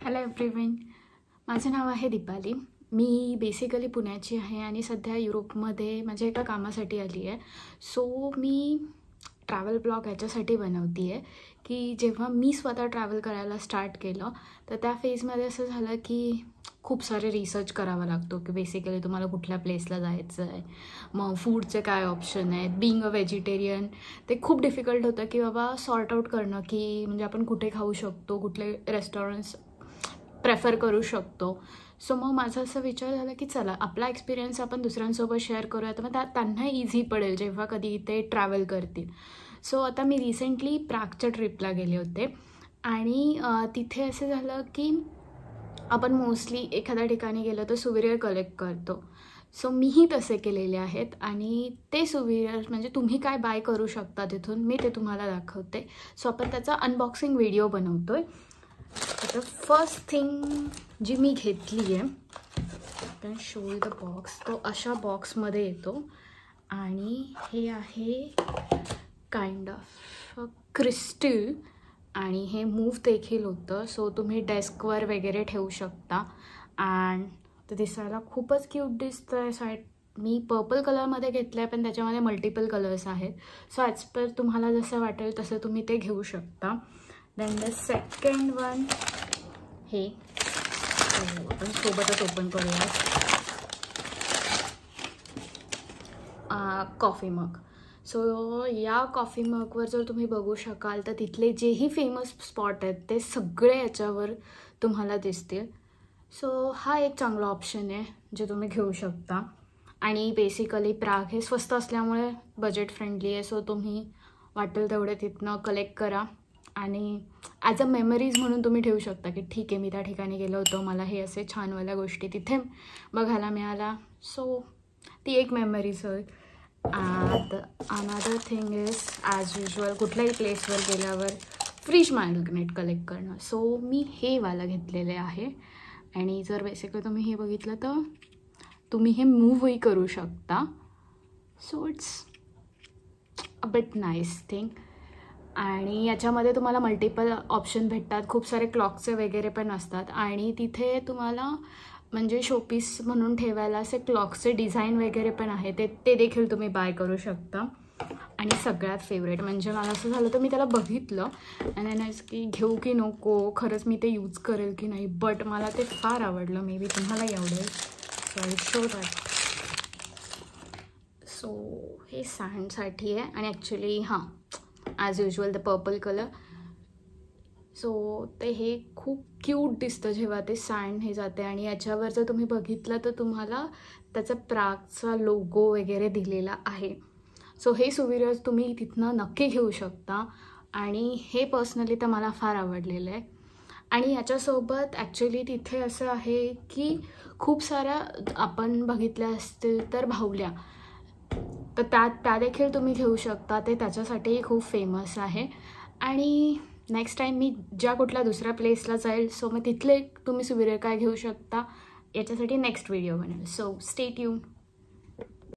Hello everyone, माझं नाव आहे दीपाली. मी basically पुण्याची आहे आणि सध्या युरोपमध्ये माझ्या एका कामासाठी आली आहे. सो मी ट्रॅव्हल ब्लॉग याच्यासाठी बनवते आहे की जेव्हा मी स्वतः ट्रॅव्हल करायला स्टार्ट केलं तर त्या फेजमध्ये असं झालं की खूप सारे रिसर्च करावा लागतो की बेसिकली तुम्हाला कुठल्या प्लेसला जायचं आहे, मग फूडचे काय ऑप्शन आहेत. बीइंग अ व्हेजिटेरियन ते खूप डिफिकल्ट होतं की बाबा सॉर्ट आउट करणं की म्हणजे आपण कुठे खाऊ शकतो, कुठले रेस्टॉरंट्स प्रेफर करू शकतो. सो मग माझा असा विचार झाला की चला आपला एक्सपिरियन्स आपण दुसऱ्यांसोबत शेअर करूया, तर मग त्यांना इझी पडेल जेव्हा कधी ते ट्रॅव्हल करतील. सो आता मी रिसेंटली प्रागच्या ट्रिपला गेले होते आणि तिथे असं झालं की आपण मोस्टली एखाद्या ठिकाणी गेलो तर सुविरियर कलेक्ट करतो. सो मीही तसे केलेले आहेत आणि ते सुविरियर म्हणजे तुम्ही काय बाय करू शकता तिथून मी ते तुम्हाला दाखवते. सो आपण त्याचा अनबॉक्सिंग व्हिडिओ बनवतो आहे. आता फर्स्ट थिंग जी मी घेतली आहे, can show you the box. तो अशा बॉक्समध्ये येतो आणि हे आहे काइंड ऑफ क्रिस्टल आणि हे मूव्ह देखील होतं. सो तुम्ही डेस्कवर वगैरे ठेवू शकता अँड ते दिसायला खूपच क्यूट दिसतं आहे. साईड मी पर्पल कलरमध्ये घेतलं आहे पण त्याच्यामध्ये मल्टिपल कलर्स आहेत. सो ॲज पर तुम्हाला जसं वाटेल तसं तुम्ही ते घेऊ शकता. देन द सेकंड वन हे आपण सोबतच ओपन करूया. Coffee mug. सो या कॉफी मगवर जर तुम्ही बघू शकाल तर तिथले जेही फेमस स्पॉट आहेत ते सगळे याच्यावर तुम्हाला दिसतील. सो हा एक चांगला ऑप्शन आहे जे तुम्ही घेऊ शकता. आणि बेसिकली प्राग हे स्वस्त असल्यामुळे बजेट फ्रेंडली आहे. सो तुम्ही वाटेल तेवढे तिथनं कलेक्ट करा आणि ॲज अ मेमरीज म्हणून तुम्ही ठेवू शकता की ठीक आहे मी त्या ठिकाणी गेलो होतो, मला हे असे छानवाल्या गोष्टी तिथे बघायला मिळाल्या. सो ती एक मेमरीज होईल. Another thing is as usual कुठल्याही प्लेसवर गेल्यावर फ्रीज मॅग्नेट कलेक्ट करणं. सो मी हे वाला घेतलेले आहे आणि जर बेसिकली तुम्ही हे बघितलं तर तुम्ही हे मूव्हही करू शकता. So it's a bit nice thing. आणि याच्यामध्ये तुम्हाला मल्टिपल ऑप्शन भेटतात. खूप सारे क्लॉकचे वगैरे पण असतात आणि तिथे तुम्हाला म्हणजे शोपीस म्हणून ठेवायला असे क्लॉकचे डिझाईन वगैरे पण आहे, ते देखील तुम्ही बाय करू शकता. आणि सगळ्यात फेवरेट म्हणजे मला असं झालं तर मी त्याला बघितलं आणि नाहीच की घेऊ की नको, खरंच मी ते यूज करेल की नाही, बट मला ते फार आवडलं. मे बी तुम्हालाही आवडेल. So I show that. So हे सँडसाठी आहे आणि actually as usual the purple colour. So ते हे खूप क्यूट दिसतं जेव्हा ते सँड हे जाते आणि याच्यावर जर तुम्ही बघितलं तर तुम्हाला त्याचा प्रागचा लोगो वगैरे दिलेला आहे. सो हे सुविरियर्स तुम्ही तिथनं नक्की घेऊ शकता आणि हे पर्सनली तर मला फार आवडलेलं आहे. आणि याच्यासोबत ॲक्च्युली तिथे असं आहे की खूप साऱ्या आपण बघितल्या असतील तर बाहुल्या, तर त्या देखील तुम्ही घेऊ शकता. ते त्याच्यासाठीही खूप फेमस आहे. आणि नेक्स्ट टाईम मी ज्या कुठल्या दुसऱ्या प्लेसला जाईल सो मग तिथले तुम्ही सुविधा काय घेऊ शकता याच्यासाठी नेक्स्ट व्हिडिओ बनेल. So stay tune.